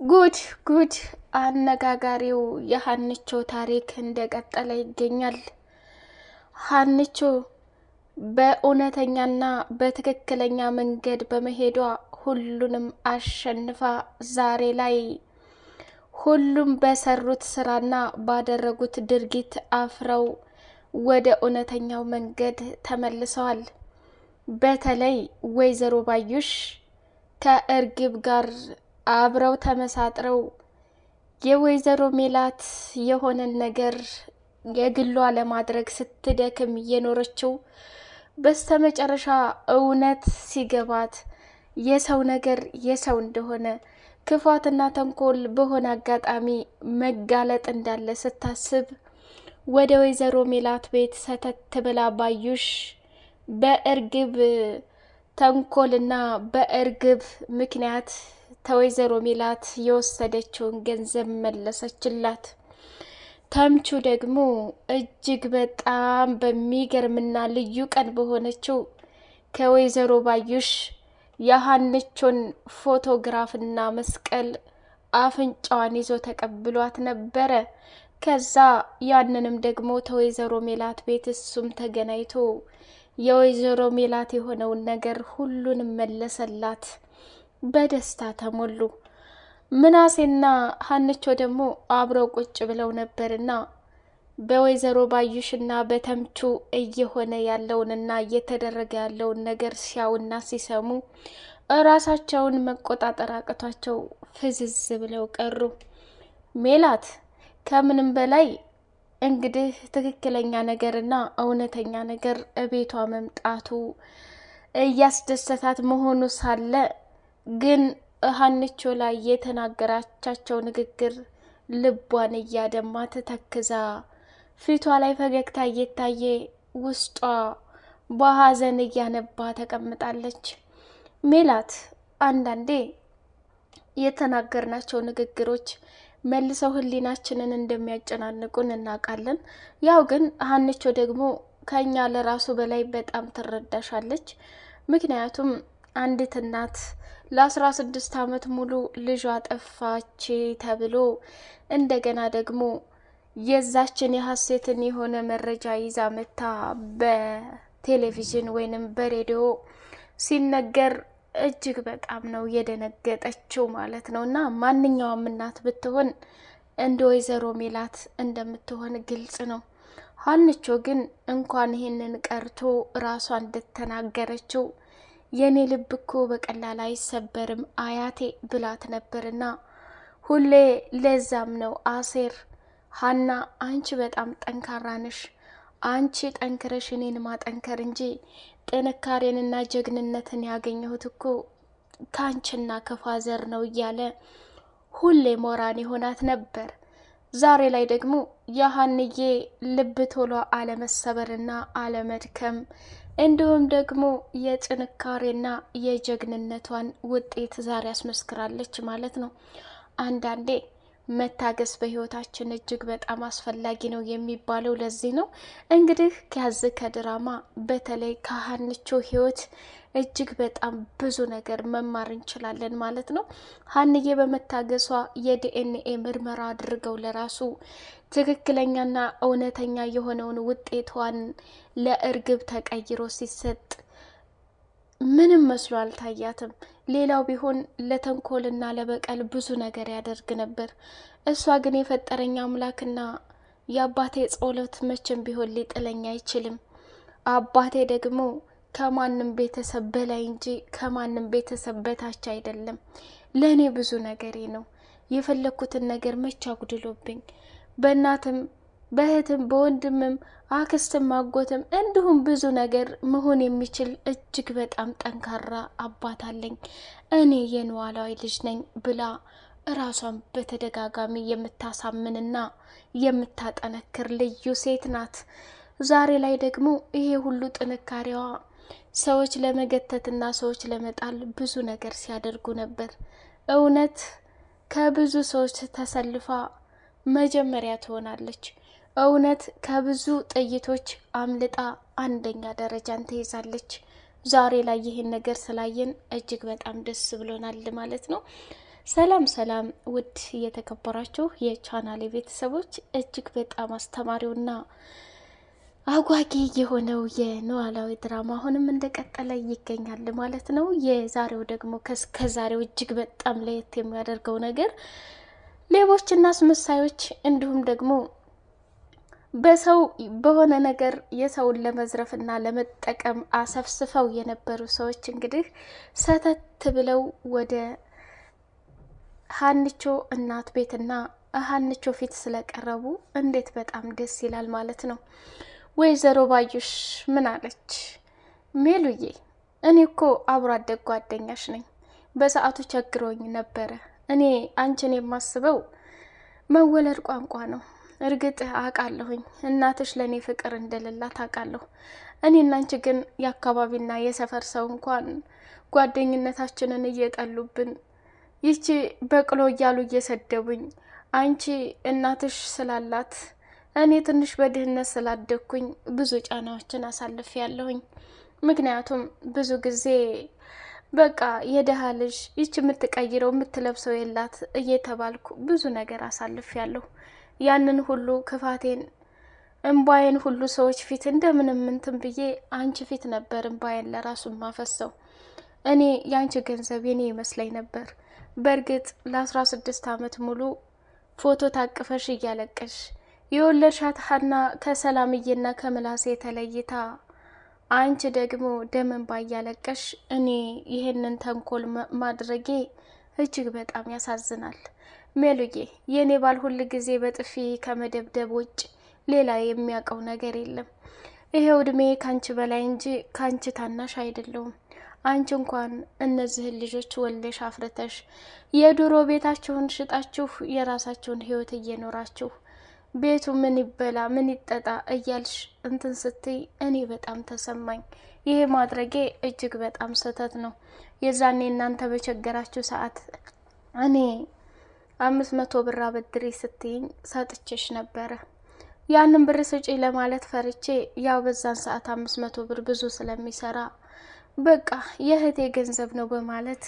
ጉድ ጉድ! አነጋጋሪው የሀንቾ ታሪክ እንደቀጠለ ይገኛል። ሀንቾ በእውነተኛና በትክክለኛ መንገድ በመሄዷ ሁሉንም አሸንፋ ዛሬ ላይ ሁሉም በሰሩት ስራና ባደረጉት ድርጊት አፍረው ወደ እውነተኛው መንገድ ተመልሰዋል። በተለይ ወይዘሮ ባዩሽ ከእርግብ ጋር አብረው ተመሳጥረው የወይዘሮ ሜላት የሆነን ነገር የግሏ ለማድረግ ስትደክም የኖረችው በስተመጨረሻ እውነት ሲገባት የሰው ነገር የሰው እንደሆነ ክፋትና ተንኮል በሆነ አጋጣሚ መጋለጥ እንዳለ ስታስብ ወደ ወይዘሮ ሜላት ቤት ሰተት ብላ ባዩሽ በእርግብ ተንኮልና በእርግብ ምክንያት ተወይዘሮ ሜላት የወሰደችውን ገንዘብ መለሰችላት። ተምቹ ደግሞ እጅግ በጣም በሚገርምና ልዩ ቀን በሆነችው ከወይዘሮ ባዩሽ የሀንቾን ፎቶግራፍና መስቀል አፍንጫዋን ይዞ ተቀብሏት ነበረ። ከዛ ያንንም ደግሞ ተወይዘሮ ሜላት ቤት እሱም ተገናኝቶ የወይዘሮ ሜላት የሆነውን ነገር ሁሉንም መለሰላት። በደስታ ተሞሉ። ምናሴና ሀንቾ ደግሞ አብረው ቁጭ ብለው ነበርና በወይዘሮ ባዩሽና በተምቹ እየሆነ ያለውንና እየተደረገ ያለውን ነገር ሲያዩና ሲሰሙ እራሳቸውን መቆጣጠር አቅቷቸው ፍዝዝ ብለው ቀሩ። ሜላት ከምንም በላይ እንግዲህ ትክክለኛ ነገርና እውነተኛ ነገር እቤቷ መምጣቱ እያስደሰታት መሆኑ ሳለ ግን ሀንቾ ላይ የተናገራቻቸው ንግግር ልቧን እያደማት ተክዛ ፊቷ ላይ ፈገግታ እየታየ ውስጧ በሀዘን እያነባ ተቀምጣለች። ሜላት አንዳንዴ የተናገርናቸው ንግግሮች መልሰው ህሊናችንን እንደሚያጨናንቁን እናውቃለን። ያው ግን ሀንቾ ደግሞ ከኛ ለራሱ በላይ በጣም ትረዳሻለች። ምክንያቱም አንዲት እናት ለ16 ዓመት ሙሉ ልጇ ጠፋች ተብሎ እንደገና ደግሞ የዛችን የሀሴትን የሆነ መረጃ ይዛ መታ በቴሌቪዥን ወይንም በሬዲዮ ሲነገር እጅግ በጣም ነው የደነገጠችው ማለት ነው። እና ማንኛውም እናት ብትሆን እንደ ወይዘሮ ሜላት እንደምትሆን ግልጽ ነው። ሀንቾ ግን እንኳን ይሄንን ቀርቶ ራሷ እንደተናገረችው የኔ ልብ እኮ በቀላል አይሰበርም አያቴ ብላት ነበርና ሁሌ ለዛም ነው አሴር ሀና አንቺ በጣም ጠንካራ ነሽ፣ አንቺ ጠንክረሽ እኔን ማጠንከር እንጂ ጥንካሬንና ጀግንነትን ያገኘሁት እኮ ካንቺና ከፋዘር ነው እያለ ሁሌ ሞራን ይሆናት ነበር። ዛሬ ላይ ደግሞ የሀንዬ ልብ ቶሎ አለመሰበርና አለመድከም እንዲሁም ደግሞ የጥንካሬና የጀግንነቷን ውጤት ዛሬ አስመስክራለች ማለት ነው። አንዳንዴ መታገስ በህይወታችን እጅግ በጣም አስፈላጊ ነው የሚባለው ለዚህ ነው። እንግዲህ ከዚህ ከድራማ በተለይ ከሀንቾ ህይወት እጅግ በጣም ብዙ ነገር መማር እንችላለን ማለት ነው። ሀንዬ በመታገሷ የዲኤንኤ ምርመራ አድርገው ለራሱ ትክክለኛና እውነተኛ የሆነውን ውጤቷን ለእርግብ ተቀይሮ ሲሰጥ ምንም መስሎ አልታያትም። ሌላው ቢሆን ለተንኮልና ለበቀል ብዙ ነገር ያደርግ ነበር። እሷ ግን የፈጠረኝ አምላክና የአባቴ ጸሎት መቼም ቢሆን ሊጥለኝ አይችልም። አባቴ ደግሞ ከማንም ቤተሰብ በላይ እንጂ ከማንም ቤተሰብ በታች አይደለም። ለእኔ ብዙ ነገሬ ነው። የፈለኩትን ነገር መቼ አጉድሎብኝ በእናትም በእህትም በወንድምም አክስትም አጎትም እንዲሁም ብዙ ነገር መሆን የሚችል እጅግ በጣም ጠንካራ አባት አለኝ። እኔ የኖላዊ ልጅ ነኝ ብላ ራሷን በተደጋጋሚ የምታሳምንና የምታጠነክር ልዩ ሴት ናት። ዛሬ ላይ ደግሞ ይሄ ሁሉ ጥንካሬዋ ሰዎች ለመገተትና ሰዎች ለመጣል ብዙ ነገር ሲያደርጉ ነበር። እውነት ከብዙ ሰዎች ተሰልፋ መጀመሪያ ትሆናለች። እውነት ከብዙ ጥይቶች አምልጣ አንደኛ ደረጃን ትይዛለች። ዛሬ ላይ ይህን ነገር ስላየን እጅግ በጣም ደስ ብሎናል ማለት ነው። ሰላም ሰላም ውድ የተከበራችሁ የቻናሌ ቤተሰቦች እጅግ በጣም አስተማሪውና አጓጊ የሆነው የኖላዊ ድራማ አሁንም እንደቀጠለ ይገኛል ማለት ነው። የዛሬው ደግሞ ከዛሬው እጅግ በጣም ለየት የሚያደርገው ነገር ሌቦችና አስመሳዮች እንዲሁም ደግሞ በሰው በሆነ ነገር የሰውን ለመዝረፍና ለመጠቀም አሰፍስፈው የነበሩ ሰዎች እንግዲህ ሰተት ብለው ወደ ሀንቾ እናት ቤትና ሀንቾ ፊት ስለቀረቡ እንዴት በጣም ደስ ይላል ማለት ነው። ወይዘሮ ባዩሽ ምን አለች? ሜሉዬ እኔ እኮ አብሮ አደግ ጓደኛሽ ነኝ። በሰዓቱ ቸግሮኝ ነበረ። እኔ አንቺን የማስበው መወለድ ቋንቋ ነው። እርግጥ አውቃለሁኝ እናትሽ ለኔ ፍቅር እንደሌላት አውቃለሁ። እኔና አንቺ ግን የአካባቢና የሰፈር ሰው እንኳን ጓደኝነታችንን እየጠሉብን ይቺ በቅሎ እያሉ እየሰደቡኝ፣ አንቺ እናትሽ ስላላት እኔ ትንሽ በድህነት ስላደግኩኝ ብዙ ጫናዎችን አሳልፍ ያለሁኝ። ምክንያቱም ብዙ ጊዜ በቃ የደሃ ልጅ ይቺ የምትቀይረው የምትለብሰው የላት እየተባልኩ ብዙ ነገር አሳልፍ ያለሁ። ያንን ሁሉ ክፋቴን እምባዬን ሁሉ ሰዎች ፊት እንደምንም እንትን ብዬ አንቺ ፊት ነበር እምባዬን ለራሱ ማፈሰው። እኔ የአንቺ ገንዘብ የኔ ይመስለኝ ነበር። በእርግጥ ለ16 ዓመት ሙሉ ፎቶ ታቅፈሽ እያለቀሽ የወለድሻት ሀና ከሰላምዬና ከምላሴ ተለይታ አንቺ ደግሞ ደም እንባ እያለቀሽ እኔ ይሄንን ተንኮል ማድረጌ እጅግ በጣም ያሳዝናል። ሜሉዬ የኔ ባል ሁል ጊዜ በጥፊ ከመደብደብ ውጭ ሌላ የሚያውቀው ነገር የለም። ይሄው እድሜ ካንቺ በላይ እንጂ ካንቺ ታናሽ አይደለሁም። አንቺ እንኳን እነዚህን ልጆች ወልደሽ አፍርተሽ የድሮ ቤታችሁን ሽጣችሁ የራሳችሁን ህይወት እየኖራችሁ ቤቱ ምን ይበላ ምን ይጠጣ እያልሽ እንትን ስትይ እኔ በጣም ተሰማኝ። ይሄ ማድረጌ እጅግ በጣም ስህተት ነው። የዛኔ እናንተ በቸገራችሁ ሰዓት እኔ 500 ብር አበድሬ ስትይኝ ሰጥቼሽ ነበረ። ያንን ብር ስጪ ለማለት ፈርቼ ያው በዛን ሰዓት 500 ብር ብዙ ስለሚሰራ በቃ የእህቴ ገንዘብ ነው በማለት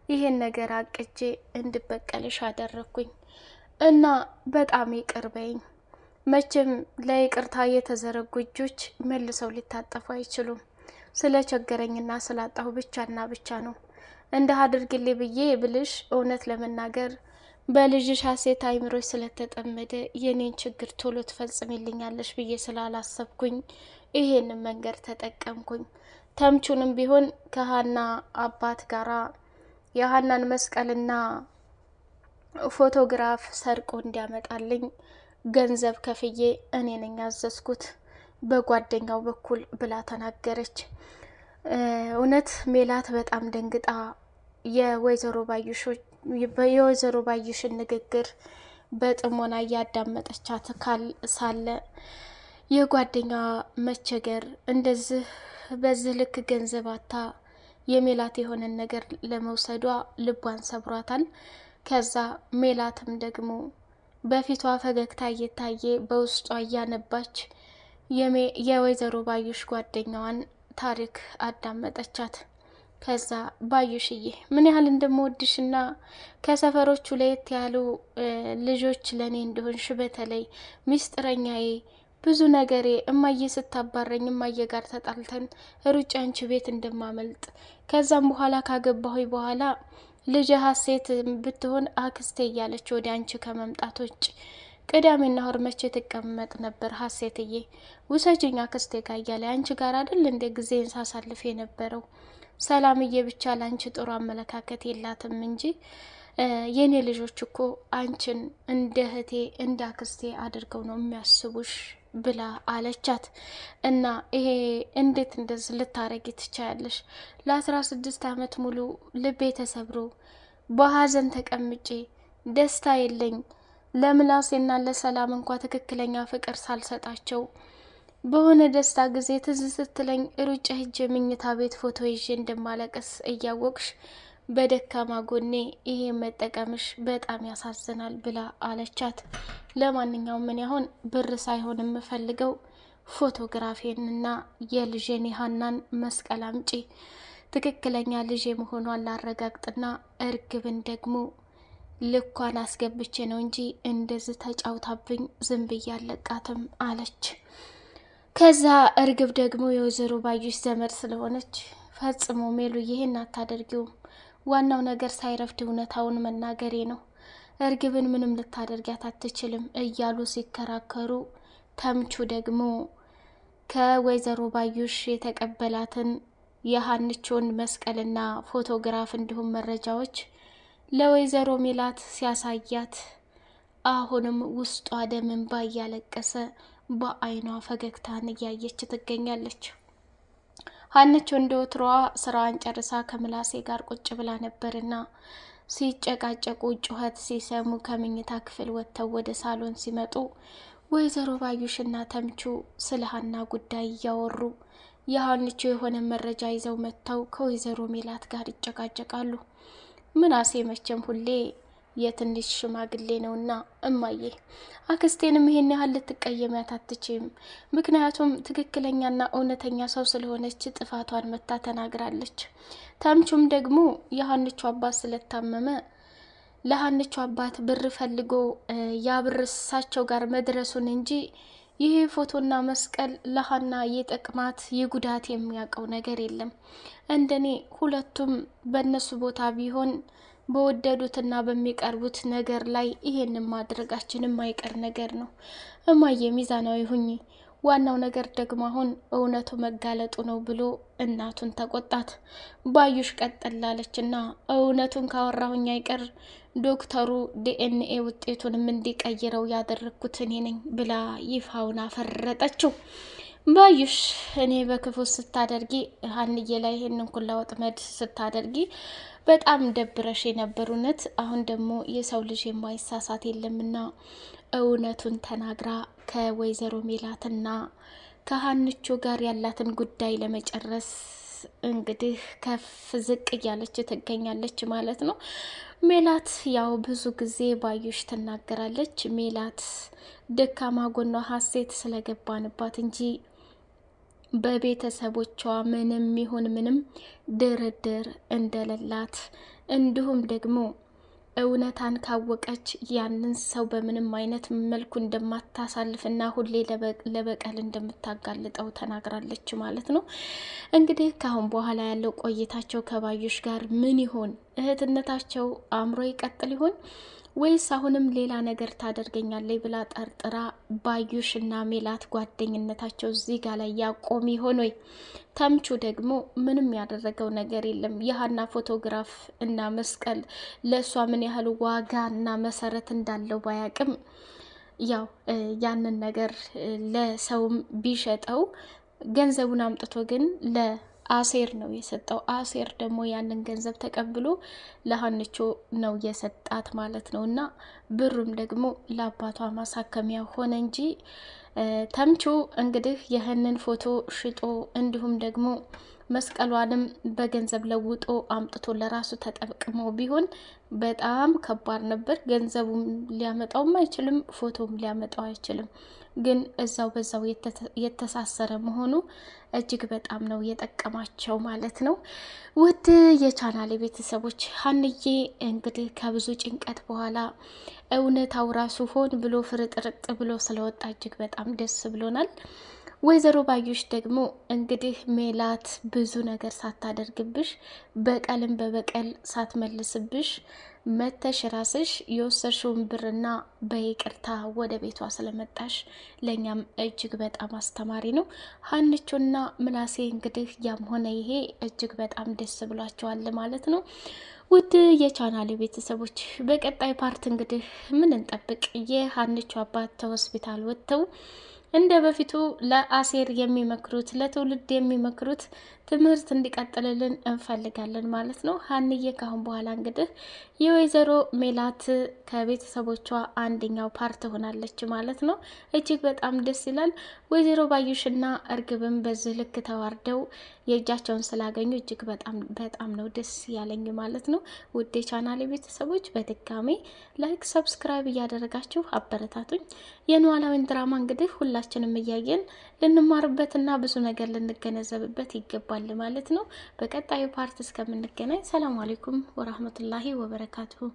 ይሄን ነገር አቅጄ እንድበቀልሽ አደረኩኝ እና በጣም ይቅር በይኝ። መቼም ለይቅርታ የተዘረጉ እጆች መልሰው ሊታጠፉ አይችሉም። ስለቸገረኝና ስላጣሁ ብቻና ብቻ ነው እንደ አድርግልኝ ብዬ ብልሽ እውነት ለመናገር በልጅሽ ሀሴት አይምሮች ስለተጠመደ የኔን ችግር ቶሎ ትፈጽሚልኛለሽ ብዬ ስላላሰብኩኝ ይሄንን መንገድ ተጠቀምኩኝ። ተምቹንም ቢሆን ከሀና አባት ጋራ የሀናን መስቀልና ፎቶግራፍ ሰርቆ እንዲያመጣልኝ ገንዘብ ከፍዬ እኔ ነኝ ያዘዝኩት በጓደኛው በኩል ብላ ተናገረች። እውነት ሜላት በጣም ደንግጣ የወይዘሮ ባዩሽን ንግግር በጥሞና እያዳመጠቻት ሳለ የጓደኛ መቸገር እንደዚህ በዚህ ልክ ገንዘብ አታ የሜላት የሆነን ነገር ለመውሰዷ ልቧን ሰብሯታል። ከዛ ሜላትም ደግሞ በፊቷ ፈገግታ እየታየ በውስጧ እያነባች የወይዘሮ ባዩሽ ጓደኛዋን ታሪክ አዳመጠቻት። ከዛ ባዩሽዬ ምን ያህል እንደምወድሽና ከሰፈሮቹ ለየት ያሉ ልጆች ለኔ እንደሆንሽ በተለይ ሚስጥረኛዬ ብዙ ነገሬ እማዬ ስታባረኝ እማዬ ጋር ተጣልተን ሩጫ አንቺ ቤት እንደማመልጥ ከዛም በኋላ ካገባሁኝ በኋላ ልጅ ሀሴት ብትሆን አክስቴ እያለች ወደ አንቺ ከመምጣት ውጭ ቅዳሜና እሁድ መቼ ትቀመጥ ነበር ሀሴትዬ ውሰጅኝ አክስቴ ጋር እያለ አንቺ ጋር አይደል እንደ ጊዜን ሳሳልፍ የነበረው። ሰላምዬ ብቻ ለአንቺ ጥሩ አመለካከት የላትም እንጂ የኔ ልጆች እኮ አንቺን እንደ እህቴ እንደ አክስቴ አድርገው ነው የሚያስቡሽ ብላ አለቻት። እና ይሄ እንዴት እንደዚህ ልታረጊ ትቻያለሽ? ለ16 ዓመት ሙሉ ልቤ ተሰብሮ በሀዘን ተቀምጬ ደስታ የለኝ ለምላሴና ለሰላም እንኳ ትክክለኛ ፍቅር ሳልሰጣቸው በሆነ ደስታ ጊዜ ትዝ ስትለኝ ሩጫ ሂጅ ምኝታ ቤት ፎቶ ይዤ እንደማለቅስ እያወቅሽ በደካማ ጎኔ ይሄ መጠቀምሽ በጣም ያሳዝናል ብላ አለቻት። ለማንኛውም ምን ያሁን ብር ሳይሆን የምፈልገው ፎቶግራፌንና የልጄን ሀናን መስቀል አምጪ ትክክለኛ ልጄ መሆኗን ላረጋግጥና እርግብን ደግሞ ልኳን አስገብቼ ነው እንጂ እንደዚህ ተጫውታብኝ ዝም ብዬ አለቃትም አለች። ከዛ እርግብ ደግሞ የወይዘሮ ባዩሽ ዘመድ ስለሆነች ፈጽሞ ሜሉ ይህን አታደርጊውም፣ ዋናው ነገር ሳይረፍድ እውነታውን መናገሬ ነው፣ እርግብን ምንም ልታደርጊያት አትችልም እያሉ ሲከራከሩ፣ ተምቹ ደግሞ ከወይዘሮ ባዩሽ የተቀበላትን የሀንቾን መስቀልና ፎቶግራፍ እንዲሁም መረጃዎች ለወይዘሮ ሜላት ሲያሳያት አሁንም ውስጧ ደም እንባ እያለቀሰ በአይኗ ፈገግታን እያየች ትገኛለች። ሀንቾ እንደወትሮዋ ስራዋን ጨርሳ ከምላሴ ጋር ቁጭ ብላ ነበርና ሲጨቃጨቁ ጩኸት ሲሰሙ ከመኝታ ክፍል ወጥተው ወደ ሳሎን ሲመጡ ወይዘሮ ባዩሽና ተምቹ ስለ ሀና ጉዳይ እያወሩ የሀንቾ የሆነ መረጃ ይዘው መጥተው ከወይዘሮ ሜላት ጋር ይጨቃጨቃሉ። ምናሴ መቼም ሁሌ የትንሽ ሽማግሌ ነውና እማዬ አክስቴንም ይሄን ያህል ልትቀየሚያት አትችይም፣ ምክንያቱም ትክክለኛና እውነተኛ ሰው ስለሆነች ጥፋቷን መታ ተናግራለች። ተምቹም ደግሞ የሀንቾ አባት ስለታመመ ለሀንቾ አባት ብር ፈልጎ ያ ብር እሳቸው ጋር መድረሱን እንጂ ይሄ ፎቶና መስቀል ለሀና የጥቅማት የጉዳት የሚያውቀው ነገር የለም። እንደኔ ሁለቱም በእነሱ ቦታ ቢሆን በወደዱትና በሚቀርቡት ነገር ላይ ይሄንን ማድረጋችን የማይቀር ነገር ነው። እማዬ ሚዛናዊ ሁኚ፣ ዋናው ነገር ደግሞ አሁን እውነቱ መጋለጡ ነው ብሎ እናቱን ተቆጣት። ባዩሽ ቀጥላለችና እውነቱን ካወራሁኝ አይቀር ዶክተሩ ዲኤንኤ ውጤቱንም እንዲቀይረው ያደረኩት እኔ ነኝ ብላ ይፋውን አፈረጠችው። ባዩሽ እኔ በክፉ ስታደርጊ ሀንዬ ላይ ይሄንን ኩላ ወጥመድ ስታደርጊ በጣም ደብረሽ የነበር እውነት፣ አሁን ደግሞ የሰው ልጅ የማይሳሳት የለምና እውነቱን ተናግራ ከወይዘሮ ሜላትና ከሀንቾ ጋር ያላትን ጉዳይ ለመጨረስ እንግዲህ ከፍ ዝቅ እያለች ትገኛለች ማለት ነው። ሜላት ያው ብዙ ጊዜ ባዩሽ ትናገራለች። ሜላት ደካማ ጎኗ ሀሴት ስለገባንባት እንጂ በቤተሰቦቿ ምንም ይሁን ምንም ድርድር እንደሌላት እንዲሁም ደግሞ እውነታን ካወቀች ያንን ሰው በምንም አይነት መልኩ እንደማታሳልፍና ሁሌ ለበቀል እንደምታጋልጠው ተናግራለች ማለት ነው። እንግዲህ ካሁን በኋላ ያለው ቆይታቸው ከባዩሽ ጋር ምን ይሆን? እህትነታቸው አምሮ ይቀጥል ይሆን ወይስ አሁንም ሌላ ነገር ታደርገኛለች ብላ ጠርጥራ ባዩሽና ሜላት ጓደኝነታቸው እዚህ ጋር ላይ ያቆም ይሆን ወይ? ተምቹ ደግሞ ምንም ያደረገው ነገር የለም። የሀና ፎቶግራፍ እና መስቀል ለእሷ ምን ያህል ዋጋ እና መሰረት እንዳለው ባያቅም ያው ያንን ነገር ለሰውም ቢሸጠው ገንዘቡን አምጥቶ ግን ለአሴር ነው የሰጠው። አሴር ደግሞ ያንን ገንዘብ ተቀብሎ ለሀንቾ ነው የሰጣት ማለት ነው። እና ብሩም ደግሞ ለአባቷ ማሳከሚያ ሆነ እንጂ ተምቹ እንግዲህ ይህንን ፎቶ ሽጦ እንዲሁም ደግሞ መስቀሏንም በገንዘብ ለውጦ አምጥቶ ለራሱ ተጠቅሞ ቢሆን በጣም ከባድ ነበር። ገንዘቡም ሊያመጣውም አይችልም፣ ፎቶም ሊያመጣው አይችልም። ግን እዛው በዛው የተሳሰረ መሆኑ እጅግ በጣም ነው የጠቀማቸው ማለት ነው። ውድ የቻናሌ ቤተሰቦች ሀንዬ እንግዲህ ከብዙ ጭንቀት በኋላ እውነታው ራሱ ሆን ብሎ ፍርጥርጥ ብሎ ስለወጣ እጅግ በጣም ደስ ብሎናል። ወይዘሮ ባዩሽ ደግሞ እንግዲህ ሜላት ብዙ ነገር ሳታደርግብሽ በቀልም በበቀል ሳትመልስብሽ መተሽ ራስሽ የወሰድሽውን ብርና በይቅርታ ወደ ቤቷ ስለመጣሽ ለእኛም እጅግ በጣም አስተማሪ ነው። ሀንቾና ምናሴ እንግዲህ ያም ሆነ ይሄ እጅግ በጣም ደስ ብሏቸዋል ማለት ነው። ውድ የቻናሌ ቤተሰቦች በቀጣይ ፓርት እንግዲህ ምን እንጠብቅ? የሀንቾ አባት ከሆስፒታል ወጥተው እንደ በፊቱ ለአሴር የሚመክሩት ለትውልድ የሚመክሩት ትምህርት እንዲቀጥልልን እንፈልጋለን ማለት ነው። ሀንዬ ካሁን በኋላ እንግዲህ የወይዘሮ ሜላት ከቤተሰቦቿ አንደኛው ፓርት ሆናለች ማለት ነው። እጅግ በጣም ደስ ይላል። ወይዘሮ ባዩሽና እርግብም በዚህ ልክ ተዋርደው የእጃቸውን ስላገኙ እጅግ በጣም ነው ደስ ያለኝ ማለት ነው። ውድ የቻናሌ ቤተሰቦች በድጋሚ ላይክ፣ ሰብስክራይብ እያደረጋችሁ አበረታቱኝ። የኖላዊን ድራማ እንግዲህ ሁላችንም እያየን ልንማርበትና ብዙ ነገር ልንገነዘብበት ይገባል ማለት ነው። በቀጣዩ ፓርት እስከምንገናኝ ሰላም አለይኩም ወራህመቱላሂ ወበረካቱሁ።